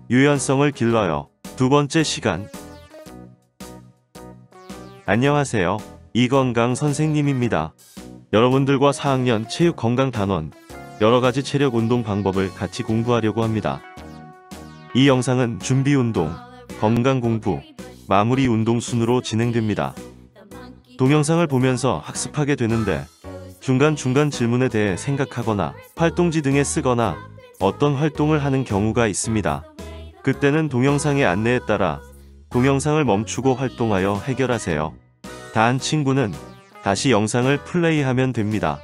유연성을 길러요. 두 번째 시간. 안녕하세요. 이건강 선생님입니다. 여러분들과 4학년 체육건강단원 여러가지 체력 운동 방법을 같이 공부하려고 합니다. 이 영상은 준비운동, 건강공부, 마무리 운동 순으로 진행됩니다. 동영상을 보면서 학습하게 되는데 중간중간 질문에 대해 생각하거나 활동지 등에 쓰거나 어떤 활동을 하는 경우가 있습니다. 그때는 동영상의 안내에 따라 동영상을 멈추고 활동하여 해결하세요. 다 한 친구는 다시 영상을 플레이하면 됩니다.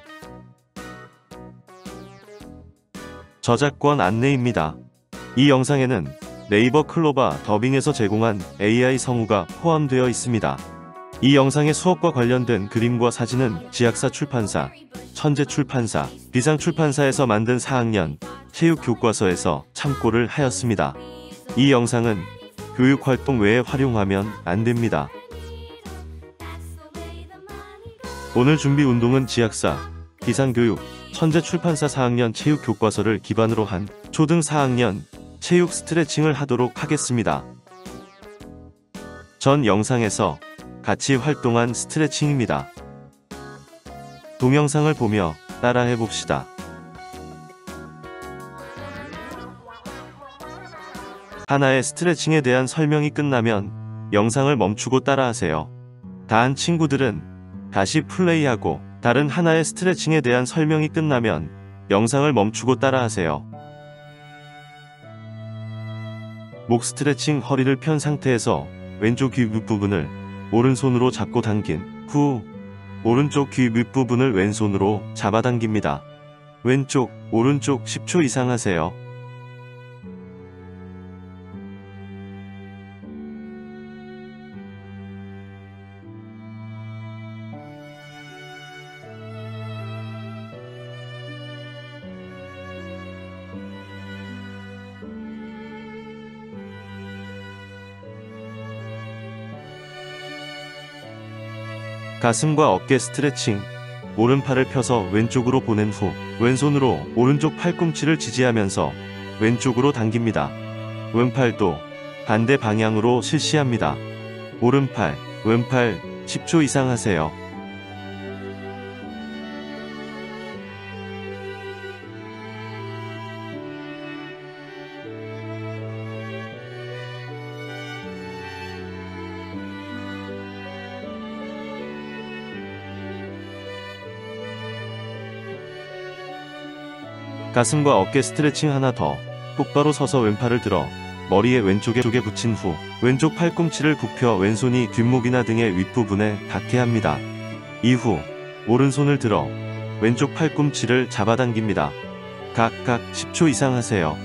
저작권 안내입니다. 이 영상에는 네이버 클로바 더빙에서 제공한 AI 성우가 포함되어 있습니다. 이 영상의 수업과 관련된 그림과 사진은 지학사 출판사, 천재출판사, 비상출판사에서 만든 4학년 체육교과서에서 참고를 하였습니다. 이 영상은 교육활동 외에 활용하면 안됩니다. 오늘 준비 운동은 지학사, 비상교육, 천재출판사 4학년 체육교과서를 기반으로 한 초등 4학년 체육 스트레칭을 하도록 하겠습니다. 전 영상에서 같이 활동한 스트레칭입니다. 동영상을 보며 따라해 봅시다. 하나의 스트레칭에 대한 설명이 끝나면 영상을 멈추고 따라하세요. 다 한 친구들은 다시 플레이하고 다른 하나의 스트레칭에 대한 설명이 끝나면 영상을 멈추고 따라하세요. 목 스트레칭. 허리를 편 상태에서 왼쪽 귀 윗부분을 오른손으로 잡고 당긴 후 오른쪽 귀 윗부분을 왼손으로 잡아당깁니다. 왼쪽, 오른쪽 10초 이상 하세요. 가슴과 어깨 스트레칭. 오른팔을 펴서 왼쪽으로 보낸 후 왼손으로 오른쪽 팔꿈치를 지지하면서 왼쪽으로 당깁니다. 왼팔도 반대 방향으로 실시합니다. 오른팔, 왼팔 10초 이상 하세요. 가슴과 어깨 스트레칭 하나 더. 똑바로 서서 왼팔을 들어 머리의 왼쪽에 붙인 후 왼쪽 팔꿈치를 굽혀 왼손이 뒷목이나 등의 윗부분에 닿게 합니다. 이후 오른손을 들어 왼쪽 팔꿈치를 잡아당깁니다. 각각 10초 이상 하세요.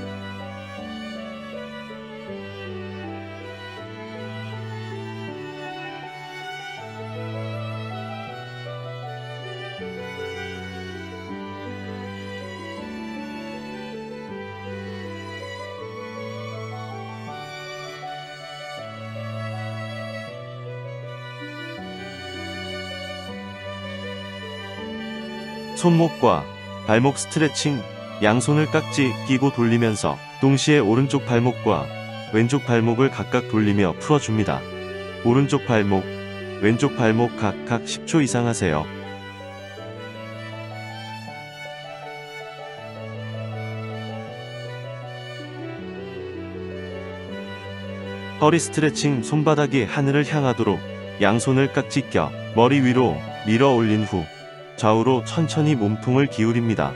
손목과 발목 스트레칭. 양손을 깍지 끼고 돌리면서 동시에 오른쪽 발목과 왼쪽 발목을 각각 돌리며 풀어줍니다. 오른쪽 발목, 왼쪽 발목 각각 10초 이상 하세요. 허리 스트레칭. 손바닥이 하늘을 향하도록 양손을 깍지 껴 머리 위로 밀어 올린 후 좌우로 천천히 몸통을 기울입니다.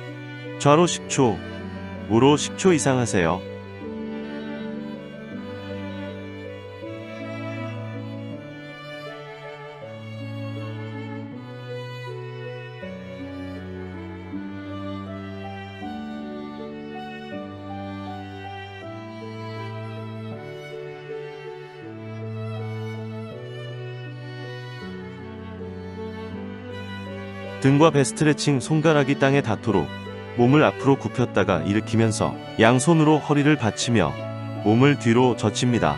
좌로 10초, 우로 10초 이상 하세요. 등과 배 스트레칭. 손가락이 땅에 닿도록 몸을 앞으로 굽혔다가 일으키면서 양손으로 허리를 받치며 몸을 뒤로 젖힙니다.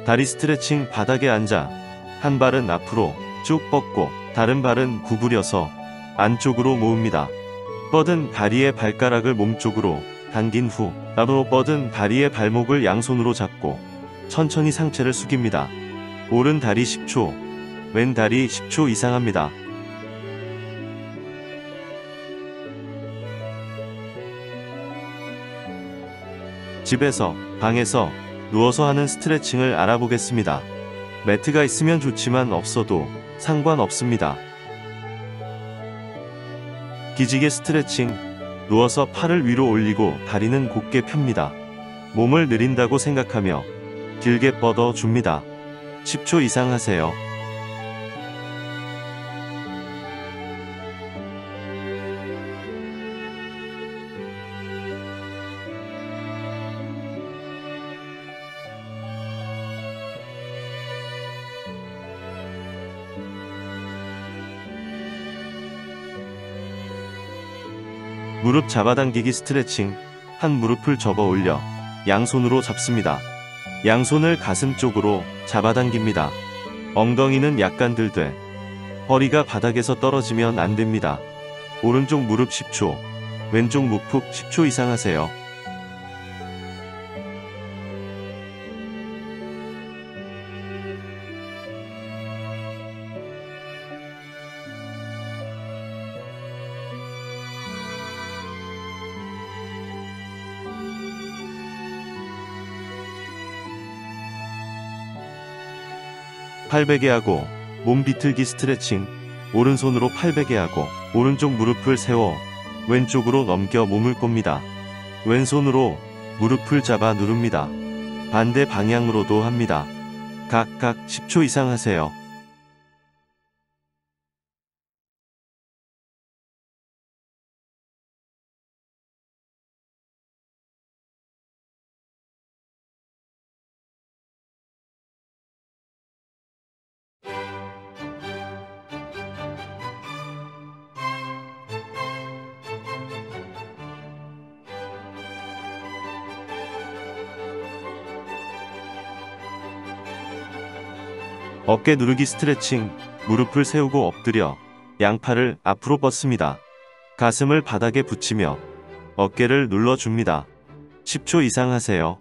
다리 스트레칭. 바닥에 앉아 한 발은 앞으로 쭉 뻗고 다른 발은 구부려서 안쪽으로 모읍니다. 뻗은 다리의 발가락을 몸쪽으로 당긴 후 앞으로 뻗은 다리의 발목을 양손으로 잡고 천천히 상체를 숙입니다. 오른 다리 10초, 왼 다리 10초 이상 합니다. 집에서, 방에서 누워서 하는 스트레칭을 알아보겠습니다. 매트가 있으면 좋지만 없어도 상관없습니다. 기지개 스트레칭. 누워서 팔을 위로 올리고 다리는 곧게 펴니다. 몸을 느린다고 생각하며 길게 뻗어 줍니다. 10초 이상 하세요. 무릎 잡아당기기 스트레칭. 한 무릎을 접어 올려 양손으로 잡습니다. 양손을 가슴 쪽으로 잡아당깁니다. 엉덩이는 약간 들되 허리가 바닥에서 떨어지면 안 됩니다. 오른쪽 무릎 10초, 왼쪽 무릎 10초 이상 하세요. 팔베개 하고 몸 비틀기 스트레칭. 오른손으로 팔베개 하고 오른쪽 무릎을 세워 왼쪽으로 넘겨 몸을 꼽니다. 왼손으로 무릎을 잡아 누릅니다. 반대 방향으로도 합니다. 각각 10초 이상 하세요. 어깨 누르기 스트레칭. 무릎을 세우고 엎드려 양팔을 앞으로 뻗습니다. 가슴을 바닥에 붙이며 어깨를 눌러줍니다. 10초 이상 하세요.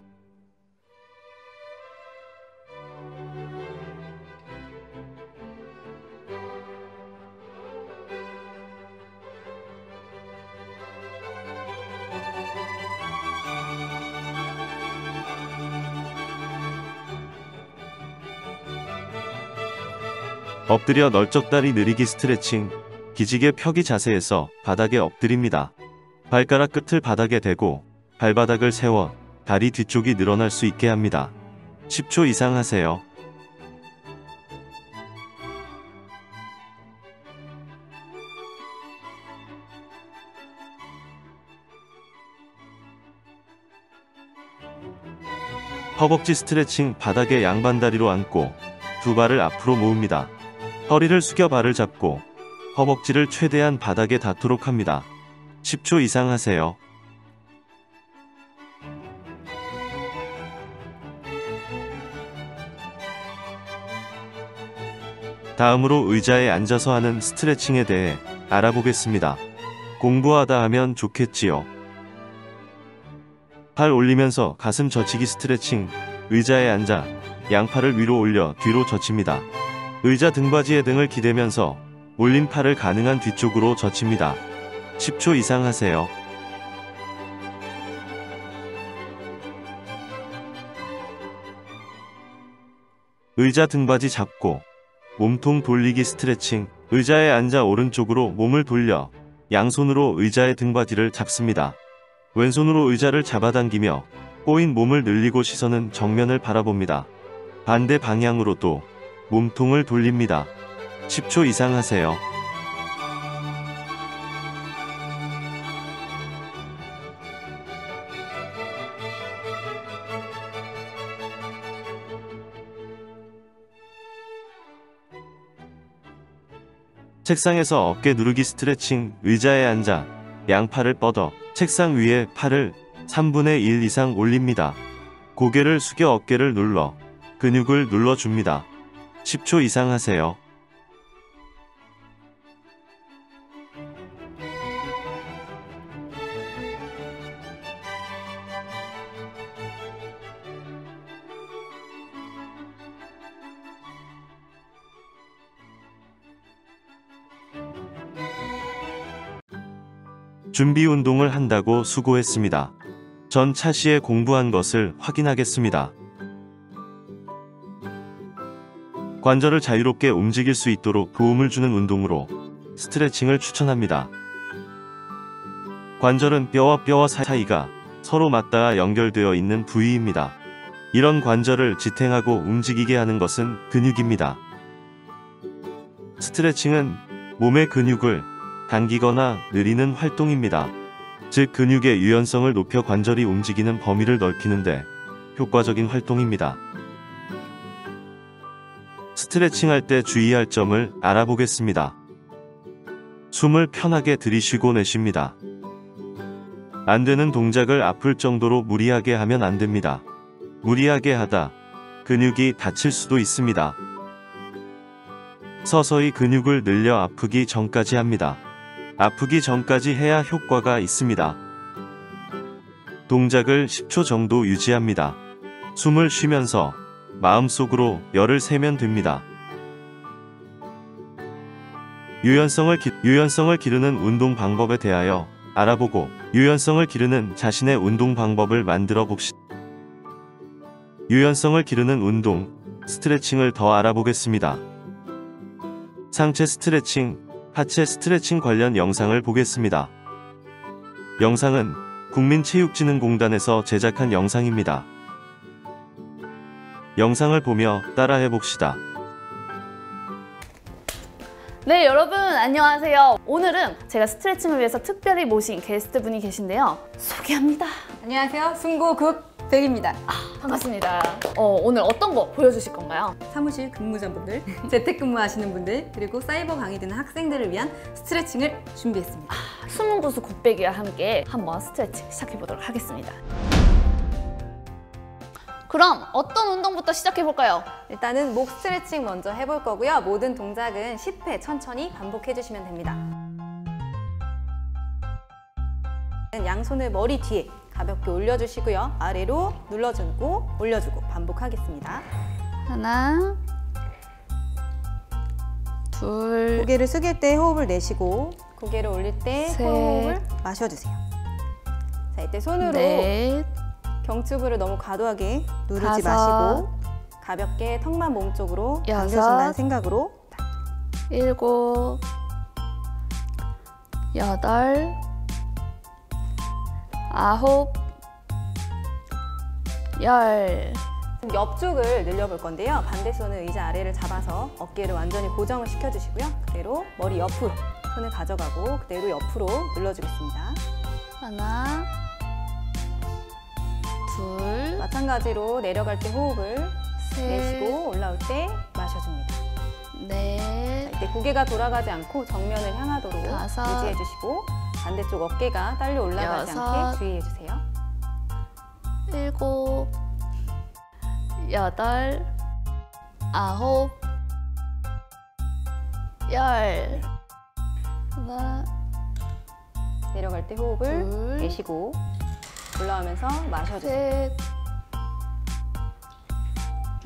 엎드려 널쩍다리 느리기 스트레칭. 기지개 펴기 자세에서 바닥에 엎드립니다. 발가락 끝을 바닥에 대고 발바닥을 세워 다리 뒤쪽이 늘어날 수 있게 합니다. 10초 이상 하세요. 허벅지 스트레칭. 바닥에 양반다리로 앉고 두 발을 앞으로 모읍니다. 허리를 숙여 발을 잡고 허벅지를 최대한 바닥에 닿도록 합니다. 10초 이상 하세요. 다음으로 의자에 앉아서 하는 스트레칭에 대해 알아보겠습니다. 공부하다 하면 좋겠지요. 팔 올리면서 가슴 젖히기 스트레칭. 의자에 앉아 양팔을 위로 올려 뒤로 젖힙니다. 의자 등받이에 등을 기대면서 올린 팔을 가능한 뒤쪽으로 젖힙니다. 10초 이상 하세요. 의자 등받이 잡고 몸통 돌리기 스트레칭. 의자에 앉아 오른쪽으로 몸을 돌려 양손으로 의자의 등받이를 잡습니다. 왼손으로 의자를 잡아당기며 꼬인 몸을 늘리고 시선은 정면을 바라봅니다. 반대 방향으로도 몸통을 돌립니다. 10초 이상 하세요. 책상에서 어깨 누르기 스트레칭. 의자에 앉아 양팔을 뻗어 책상 위에 팔을 3분의 1 이상 올립니다. 고개를 숙여 어깨를 눌러 근육을 눌러줍니다. 10초 이상 하세요. 준비 운동을 한다고 수고했습니다. 전 차시에 공부한 것을 확인하겠습니다. 관절을 자유롭게 움직일 수 있도록 도움을 주는 운동으로 스트레칭을 추천합니다. 관절은 뼈와 사이가 서로 맞닿아 연결되어 있는 부위입니다. 이런 관절을 지탱하고 움직이게 하는 것은 근육입니다. 스트레칭은 몸의 근육을 당기거나 느리는 활동입니다. 즉 근육의 유연성을 높여 관절이 움직이는 범위를 넓히는데 효과적인 활동입니다. 스트레칭할 때 주의할 점을 알아보겠습니다. 숨을 편하게 들이쉬고 내쉽니다. 안 되는 동작을 아플 정도로 무리하게 하면 안 됩니다. 무리하게 하다 근육이 다칠 수도 있습니다. 서서히 근육을 늘려 아프기 전까지 합니다. 아프기 전까지 해야 효과가 있습니다. 동작을 10초 정도 유지합니다. 숨을 쉬면서 마음속으로 열을 세면 됩니다. 유연성을 기르는 운동 방법에 대하여 알아보고 유연성을 기르는 자신의 운동 방법을 만들어 봅시다. 유연성을 기르는 운동, 스트레칭을 더 알아보겠습니다. 상체 스트레칭, 하체 스트레칭 관련 영상을 보겠습니다. 영상은 국민체육진흥공단에서 제작한 영상입니다. 영상을 보며 따라해 봅시다. 네, 여러분 안녕하세요. 오늘은 제가 스트레칭을 위해서 특별히 모신 게스트분이 계신데요. 소개합니다. 안녕하세요. 승고극 백입니다. 반갑습니다. 오늘 어떤 거 보여주실 건가요? 사무실 근무자분들, 재택근무하시는 분들, 그리고 사이버 강의 듣는 학생들을 위한 스트레칭을 준비했습니다. 숨은 고수 곱빼기와 함께 한번 스트레칭 시작해 보도록 하겠습니다. 그럼 어떤 운동부터 시작해 볼까요? 일단은 목 스트레칭 먼저 해볼 거고요. 모든 동작은 10회 천천히 반복해 주시면 됩니다. 양손을 머리 뒤에 가볍게 올려주시고요. 아래로 눌러주고 올려주고 반복하겠습니다. 하나, 둘, 고개를 숙일 때 호흡을 내쉬고 고개를 올릴 때 셋, 호흡을 마셔주세요. 자, 이때 손으로 넷, 경추부를 너무 과도하게 누르지 다섯, 마시고 가볍게 턱만 몸쪽으로 여섯, 당겨준다는 생각으로 일곱, 여덟, 아홉, 열. 옆쪽을 늘려볼 건데요. 반대 손은 의자 아래를 잡아서 어깨를 완전히 고정을 시켜주시고요. 그대로 머리 옆으로 손을 가져가고 그대로 옆으로 눌러주겠습니다. 하나, 둘, 마찬가지로 내려갈 때 호흡을 셋, 내쉬고 올라올 때 마셔줍니다. 넷, 자, 이때 고개가 돌아가지 않고 정면을 향하도록 다섯, 유지해주시고 반대쪽 어깨가 딸려 올라가지 여섯, 않게 주의해주세요. 일곱, 여덟, 아홉, 열. 하나, 내려갈 때 호흡을 둘, 내쉬고 올라오면서 마셔주세요. 셋,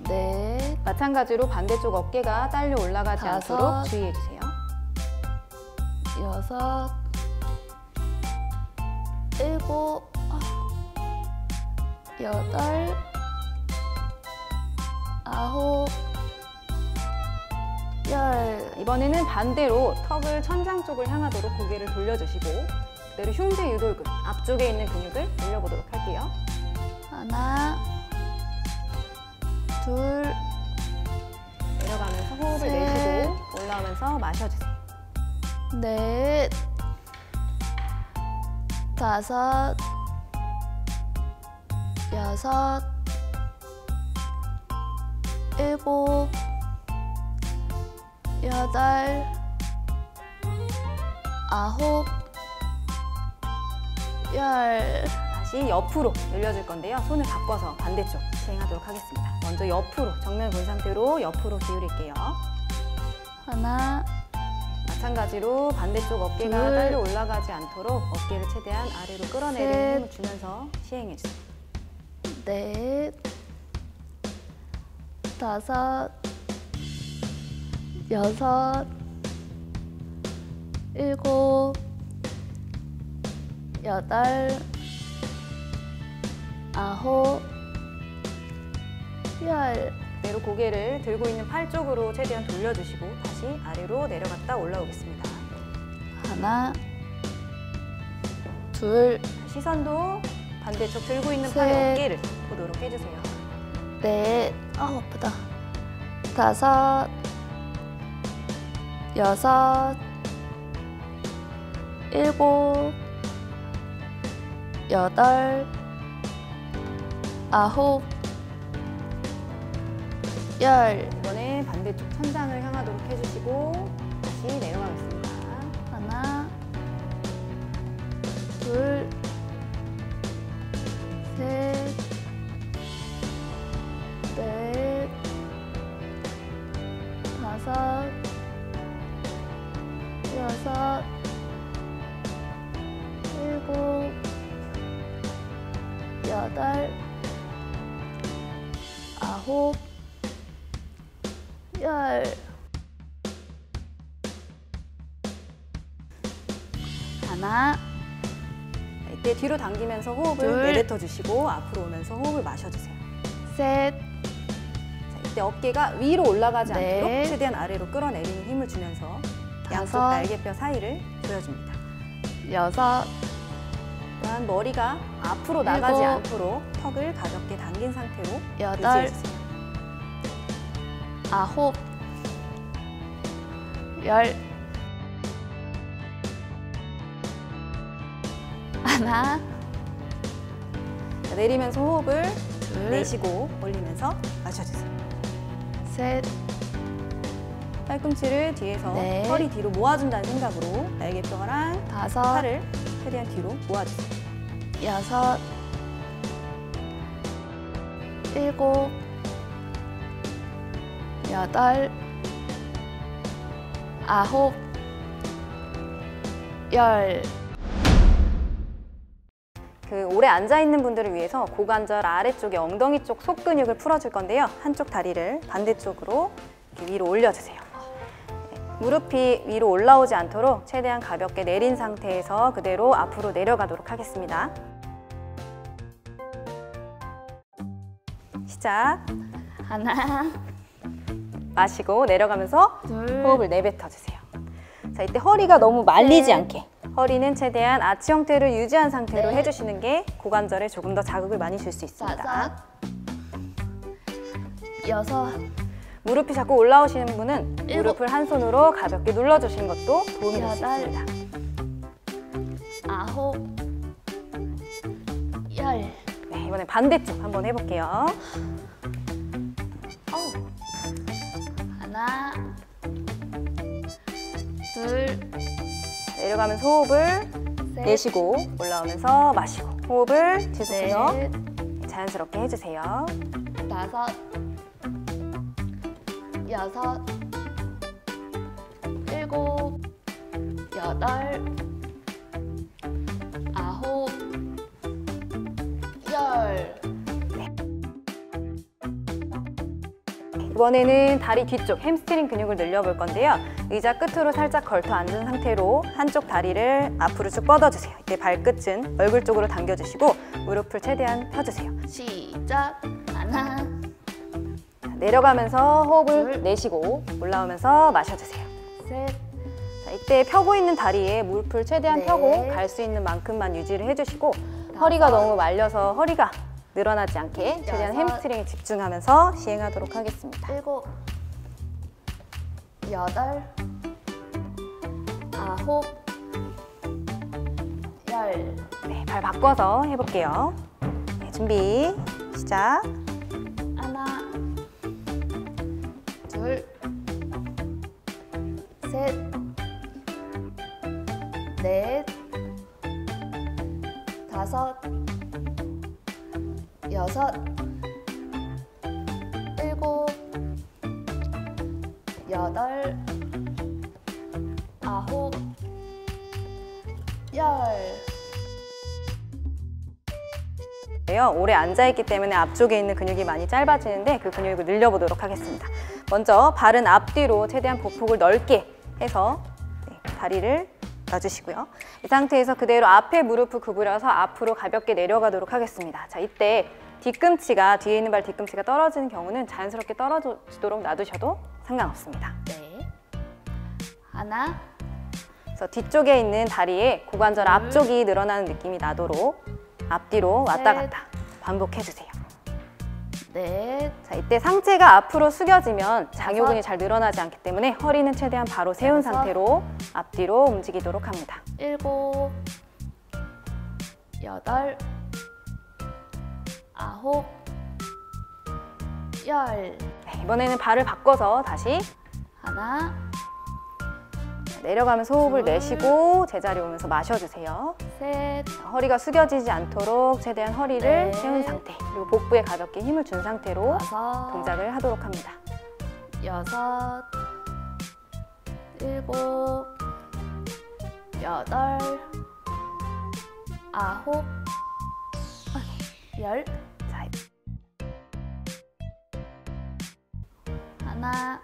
넷, 마찬가지로 반대쪽 어깨가 딸려 올라가지 다섯, 않도록 주의해주세요. 여섯, 일곱, 여덟, 아홉, 열. 이번에는 반대로 턱을 천장 쪽을 향하도록 고개를 돌려주시고 그대로 흉쇄 유돌근 앞쪽에 있는 근육을 늘려보도록 할게요. 하나, 둘, 내려가면서 호흡을 셋, 내쉬고 올라오면서 마셔주세요. 넷, 다섯, 여섯, 일곱, 여덟, 아홉, 열. 다시 다시 옆으로 늘려줄 건데요. 손을 바꿔서 반대쪽 시행하도록 하겠습니다. 먼저 옆으로, 정면 본 상태로 옆으로 기울일게요. 하나, 마찬가지로 반대쪽 어깨가 둘, 딸려 올라가지 않도록 어깨를 최대한 아래로 끌어내리는 셋, 힘을 주면서 시행해주세요. 넷, 다섯, 여섯, 일곱, 여덟, 아홉, 열. 그대로 고개를 들고 있는 팔 쪽으로 최대한 돌려주시고 다시 아래로 내려갔다 올라오겠습니다. 하나, 둘, 시선도 반대쪽 들고 있는 셋, 팔의 어깨를 보도록 해주세요. 넷, 아프다. 다섯, 여섯, 일곱, 여덟, 아홉, 열. 이번에 반대쪽 천장을 향하도록 해주시고 다시 내려가겠습니다. 하나, 둘, 셋, 넷, 다섯, 여섯, 일곱, 여덟, 아홉, 열. 하나, 이때 뒤로 당기면서 호흡을 둘, 내뱉어 주시고 앞으로 오면서 호흡을 마셔주세요. 셋, 자, 이때 어깨가 위로 올라가지 넷, 않도록 최대한 아래로 끌어내리는 힘을 주면서 양쪽 다섯, 날개뼈 사이를 조여줍니다. 여섯, 또한 머리가 앞으로 나가지 일곱, 않도록 턱을 가볍게 당긴 상태로 여덟, 유지해주세요. 아홉, 열. 하나, 자, 내리면서 호흡을 둘, 내쉬고 올리면서 마셔주세요. 셋, 팔꿈치를 뒤에서 넷, 허리 뒤로 모아준다는 생각으로 날개뼈랑 다섯, 팔을 최대한 뒤로 모아주세요. 여섯, 일곱, 여덟, 아홉, 열. 오래 앉아있는 분들을 위해서 고관절 아래쪽에 엉덩이 쪽 속 근육을 풀어줄 건데요. 한쪽 다리를 반대쪽으로 이렇게 위로 올려주세요. 무릎이 위로 올라오지 않도록 최대한 가볍게 내린 상태에서 그대로 앞으로 내려가도록 하겠습니다. 시작. 하나, 마시고 내려가면서 둘, 호흡을 내뱉어주세요. 자, 이때 허리가 너무 말리지 셋, 않게 허리는 최대한 아치 형태를 유지한 상태로 넷, 해주시는 게 고관절에 조금 더 자극을 많이 줄 수 있습니다. 다섯, 여섯, 무릎이 자꾸 올라오시는 분은 일곱, 무릎을 한 손으로 가볍게 눌러주시는 것도 도움이 될 수 여덟, 있습니다. 아홉, 열. 네, 이번엔 반대쪽 한번 해볼게요. 하나, 둘, 내려가면서 호흡을 셋, 내쉬고 올라오면서 마시고 호흡을 계속해서 넷, 자연스럽게 해주세요. 다섯, 여섯, 일곱, 여덟, 아홉, 열. 이번에는 다리 뒤쪽 햄스트링 근육을 늘려볼 건데요. 의자 끝으로 살짝 걸터 앉은 상태로 한쪽 다리를 앞으로 쭉 뻗어주세요. 이때 발끝은 얼굴 쪽으로 당겨주시고 무릎을 최대한 펴주세요. 시작. 하나, 내려가면서 호흡을 둘, 내쉬고 올라오면서 마셔주세요. 셋, 자, 이때 펴고 있는 다리에 무릎을 최대한 넷, 펴고 갈 수 있는 만큼만 유지를 해주시고 허리가 너무 말려서 허리가 늘어나지 않게 최대한 여섯, 햄스트링에 집중하면서 시행하도록 하겠습니다. 일곱, 여덟, 아홉, 열. 네, 발 바꿔서 해볼게요. 네, 준비, 시작. 하나, 둘, 셋, 넷, 다섯, 여섯, 일곱, 여덟, 아홉, 열. 오래 앉아있기 때문에 앞쪽에 있는 근육이 많이 짧아지는데 그 근육을 늘려보도록 하겠습니다. 먼저 발은 앞뒤로 최대한 보폭을 넓게 해서 다리를 놔주시고요. 이 상태에서 그대로 앞에 무릎을 구부려서 앞으로 가볍게 내려가도록 하겠습니다. 자, 이때 뒤꿈치가, 뒤에 있는 발 뒤꿈치가 떨어지는 경우는 자연스럽게 떨어지도록 놔두셔도 상관없습니다. 네. 하나, 그래서 뒤쪽에 있는 다리에 고관절 앞쪽이 늘어나는 느낌이 나도록 앞뒤로 왔다 셋. 갔다 반복해주세요. 넷, 자, 이때 상체가 앞으로 숙여지면 장요근이 잘 늘어나지 않기 때문에 허리는 최대한 바로 세운 다섯. 상태로 앞뒤로 움직이도록 합니다. 일곱, 여덟, 아홉, 열. 네, 이번에는 발을 바꿔서 다시 하나, 내려가면서 호흡을 둘. 내쉬고 제자리 오면서 마셔주세요. 셋, 자, 허리가 숙여지지 않도록 최대한 허리를 넷. 세운 상태, 그리고 복부에 가볍게 힘을 준 상태로 다섯, 동작을 하도록 합니다. 여섯, 일곱, 여덟, 아홉, 열. 자, 하나,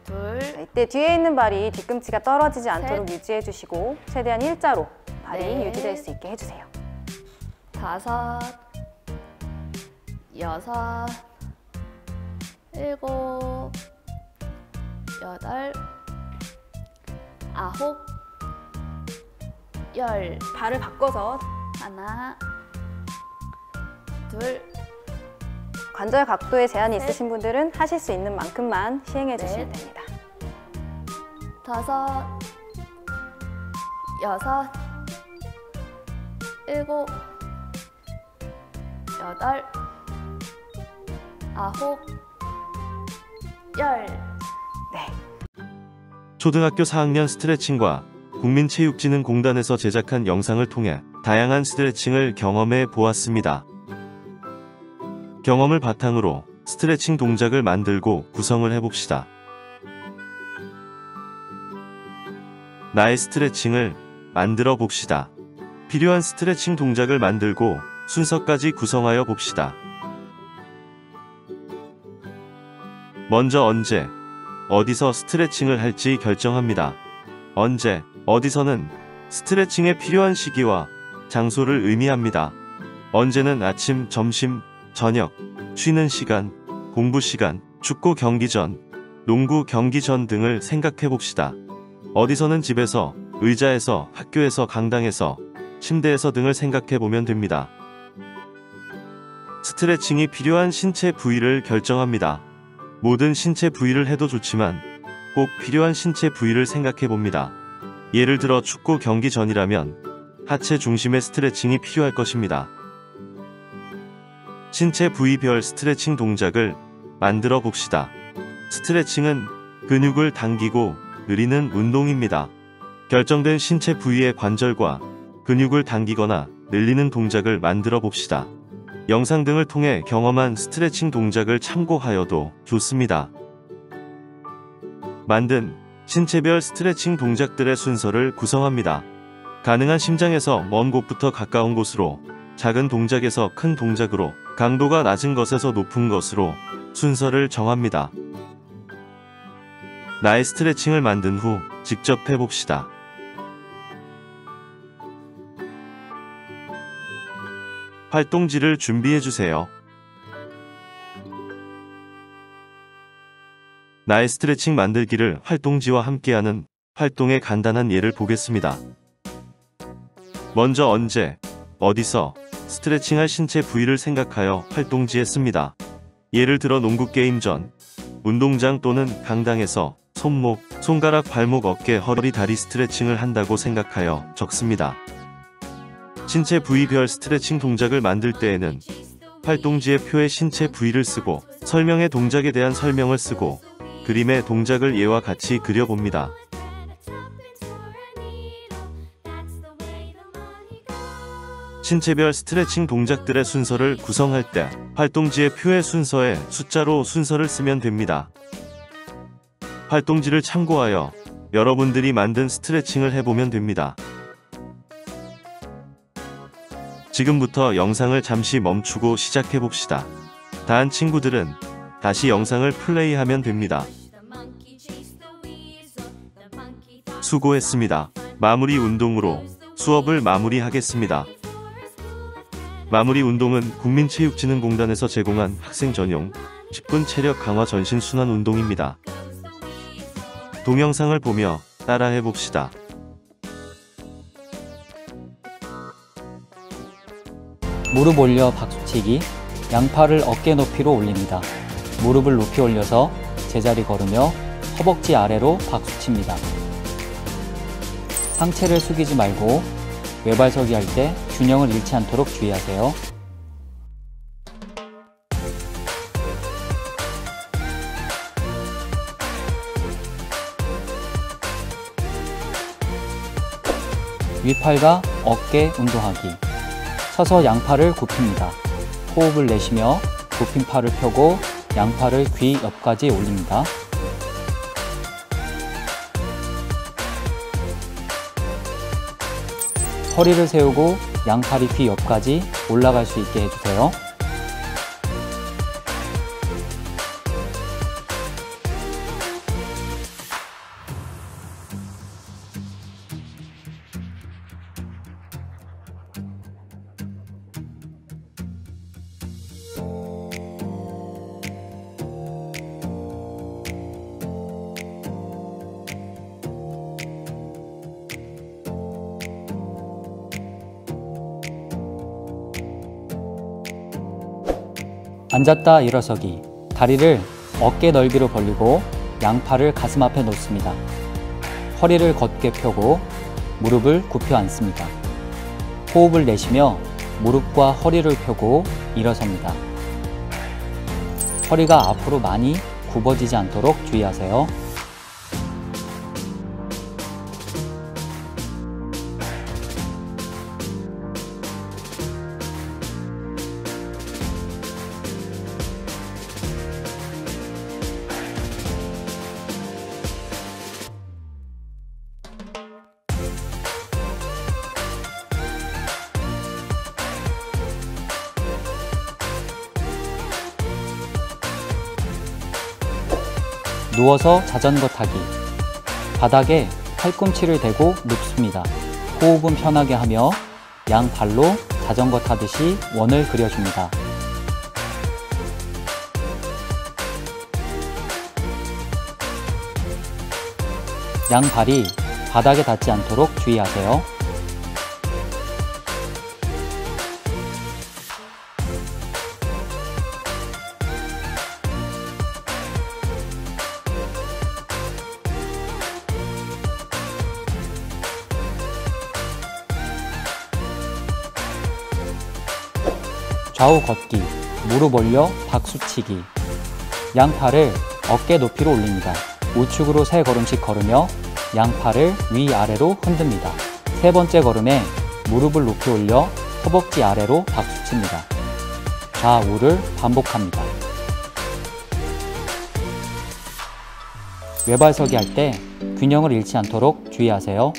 둘, 이때 뒤에 있는 발이 뒤꿈치가 떨어지지 않도록 유지해 주시고 최대한 일자로 발이 넷. 유지될 수 있게 해주세요. 다섯, 여섯, 일곱, 여덟, 아홉, 열. 발을 바꿔서 하나, 둘, 관절 각도에 제한이 셋. 있으신 분들은 하실 수 있는 만큼만 시행해 주시면 넷. 됩니다. 다섯, 여섯, 일곱, 여덟, 아홉, 열. 네. 초등학교 4학년 스트레칭과 국민체육진흥공단에서 제작한 영상을 통해 다양한 스트레칭을 경험해 보았습니다. 경험을 바탕으로 스트레칭 동작을 만들고 구성을 해봅시다. 나의 스트레칭을 만들어 봅시다. 필요한 스트레칭 동작을 만들고 순서까지 구성하여 봅시다. 먼저 언제, 어디서 스트레칭을 할지 결정합니다. 언제, 어디서는 스트레칭에 필요한 시기와 장소를 의미합니다. 언제는 아침, 점심, 저녁, 쉬는 시간, 공부 시간, 축구 경기 전, 농구 경기 전 등을 생각해 봅시다. 어디서는 집에서, 의자에서, 학교에서, 강당에서, 침대에서 등을 생각해 보면 됩니다. 스트레칭이 필요한 신체 부위를 결정합니다. 모든 신체 부위를 해도 좋지만 꼭 필요한 신체 부위를 생각해 봅니다. 예를 들어 축구 경기 전이라면 하체 중심의 스트레칭이 필요할 것입니다. 신체 부위별 스트레칭 동작을 만들어 봅시다. 스트레칭은 근육을 당기고 늘리는 운동입니다. 결정된 신체 부위의 관절과 근육을 당기거나 늘리는 동작을 만들어 봅시다. 영상 등을 통해 경험한 스트레칭 동작을 참고하여도 좋습니다. 만든 신체별 스트레칭 동작들의 순서를 구성합니다. 가능한 심장에서 먼 곳부터 가까운 곳으로, 작은 동작에서 큰 동작으로, 강도가 낮은 것에서 높은 것으로 순서를 정합니다. 나의 스트레칭을 만든 후 직접 해봅시다. 활동지를 준비해주세요. 나의 스트레칭 만들기를 활동지와 함께하는 활동의 간단한 예를 보겠습니다. 먼저 언제, 어디서 스트레칭할 신체 부위를 생각하여 활동지에 씁니다. 예를 들어 농구 게임 전, 운동장 또는 강당에서 손목, 손가락, 발목, 어깨, 허리, 다리 스트레칭을 한다고 생각하여 적습니다. 신체 부위별 스트레칭 동작을 만들 때에는 활동지에 표에 신체 부위를 쓰고 설명의 동작에 대한 설명을 쓰고 그림의 동작을 예와 같이 그려봅니다. 신체별 스트레칭 동작들의 순서를 구성할 때 활동지의 표의 순서에 숫자로 순서를 쓰면 됩니다. 활동지를 참고하여 여러분들이 만든 스트레칭을 해보면 됩니다. 지금부터 영상을 잠시 멈추고 시작해봅시다. 다 한 친구들은 다시 영상을 플레이하면 됩니다. 수고했습니다. 마무리 운동으로 수업을 마무리하겠습니다. 마무리 운동은 국민체육진흥공단에서 제공한 학생 전용 10분 체력 강화 전신 순환 운동입니다. 동영상을 보며 따라해 봅시다. 무릎 올려 박수치기, 양팔을 어깨 높이로 올립니다. 무릎을 높이 올려서 제자리 걸으며 허벅지 아래로 박수칩니다. 상체를 숙이지 말고 외발서기 할 때 균형을 잃지 않도록 주의하세요. 윗팔과 어깨 운동하기. 서서 양팔을 굽힙니다. 호흡을 내쉬며 굽힌 팔을 펴고 양팔을 귀 옆까지 올립니다. 허리를 세우고 양팔이 귀 옆까지 올라갈 수 있게 해주세요. 앉았다 일어서기. 다리를 어깨 넓이로 벌리고 양팔을 가슴 앞에 놓습니다. 허리를 곧게 펴고 무릎을 굽혀 앉습니다. 호흡을 내쉬며 무릎과 허리를 펴고 일어섭니다. 허리가 앞으로 많이 굽어지지 않도록 주의하세요. 누워서 자전거 타기. 바닥에 팔꿈치를 대고 눕습니다. 호흡은 편하게 하며 양발로 자전거 타듯이 원을 그려줍니다. 양발이 바닥에 닿지 않도록 주의하세요. 좌우 걷기, 무릎 올려 박수치기. 양팔을 어깨 높이로 올립니다. 우측으로 3걸음씩 걸으며 양팔을 위아래로 흔듭니다. 3번째 걸음에 무릎을 높이 올려 허벅지 아래로 박수칩니다. 좌우를 반복합니다. 외발서기 할 때 균형을 잃지 않도록 주의하세요.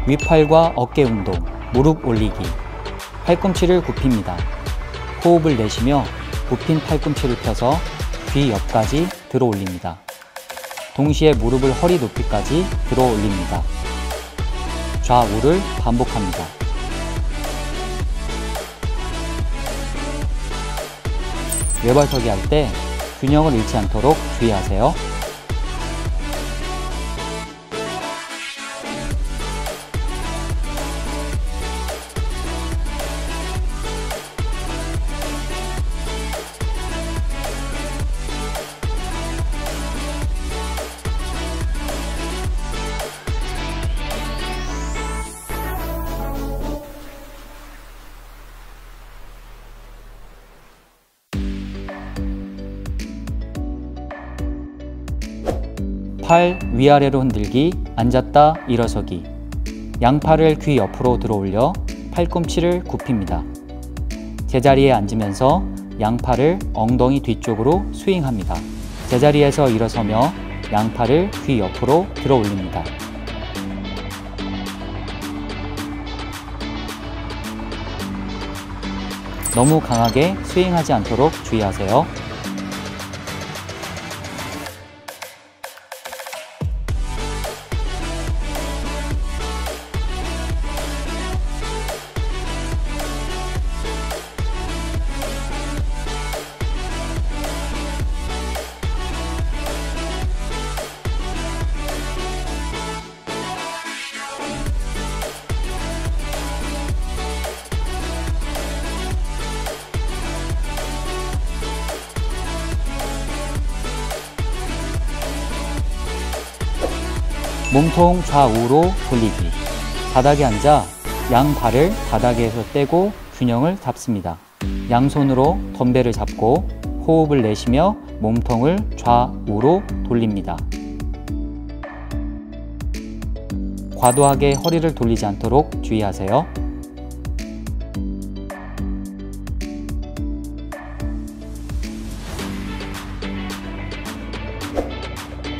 윗팔과 어깨 운동, 무릎 올리기. 팔꿈치를 굽힙니다. 호흡을 내쉬며 굽힌 팔꿈치를 펴서 귀 옆까지 들어 올립니다. 동시에 무릎을 허리 높이까지 들어 올립니다. 좌우를 반복합니다. 외발서기 할 때 균형을 잃지 않도록 주의하세요. 팔 위아래로 흔들기, 앉았다 일어서기. 양팔을 귀 옆으로 들어올려 팔꿈치를 굽힙니다. 제자리에 앉으면서 양팔을 엉덩이 뒤쪽으로 스윙합니다. 제자리에서 일어서며 양팔을 귀 옆으로 들어올립니다. 너무 강하게 스윙하지 않도록 주의하세요. 몸통 좌우로 돌리기. 바닥에 앉아 양발을 바닥에서 떼고 균형을 잡습니다. 양손으로 덤벨을 잡고 호흡을 내쉬며 몸통을 좌우로 돌립니다. 과도하게 허리를 돌리지 않도록 주의하세요.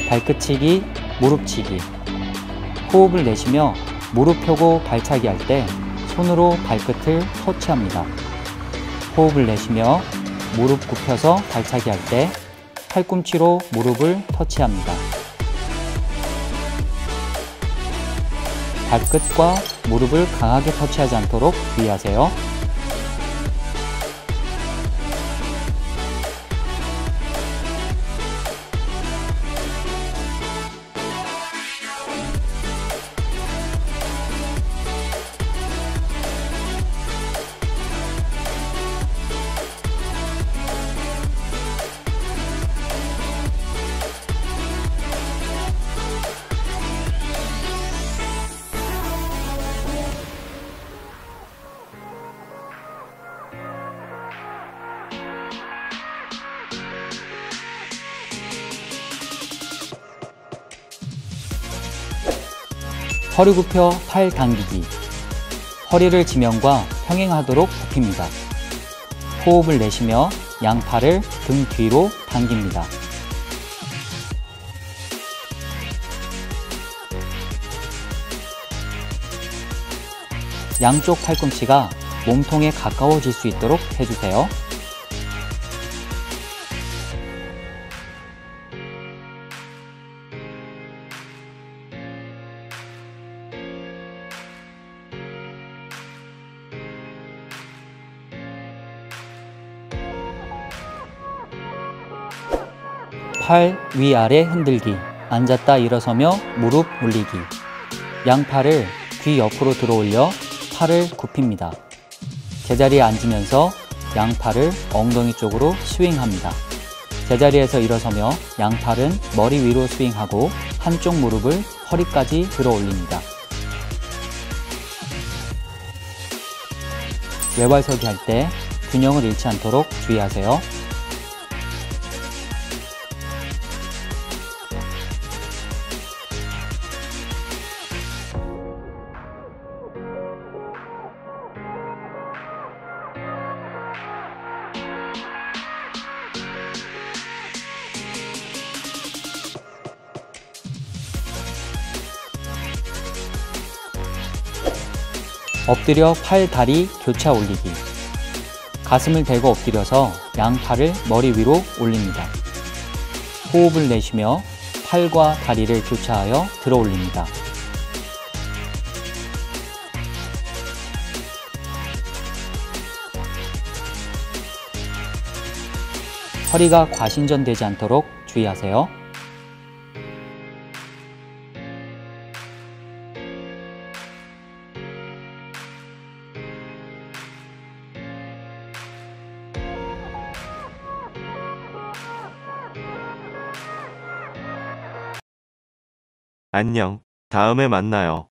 발끝치기, 무릎치기. 호흡을 내쉬며 무릎 펴고 발차기 할 때 손으로 발끝을 터치합니다. 호흡을 내쉬며 무릎 굽혀서 발차기 할 때 팔꿈치로 무릎을 터치합니다. 발끝과 무릎을 강하게 터치하지 않도록 주의하세요. 허리 굽혀 팔 당기기. 허리를 지면과 평행하도록 굽힙니다. 호흡을 내쉬며 양팔을 등 뒤로 당깁니다. 양쪽 팔꿈치가 몸통에 가까워질 수 있도록 해주세요. 팔 위아래 흔들기. 앉았다 일어서며 무릎 올리기. 양팔을 귀 옆으로 들어올려 팔을 굽힙니다. 제자리에 앉으면서 양팔을 엉덩이 쪽으로 스윙합니다. 제자리에서 일어서며 양팔은 머리 위로 스윙하고 한쪽 무릎을 허리까지 들어 올립니다. 외발서기 할 때 균형을 잃지 않도록 주의하세요. 엎드려 팔, 다리 교차 올리기. 가슴을 대고 엎드려서 양팔을 머리 위로 올립니다. 호흡을 내쉬며 팔과 다리를 교차하여 들어 올립니다. 허리가 과신전되지 않도록 주의하세요. 안녕. 다음에 만나요.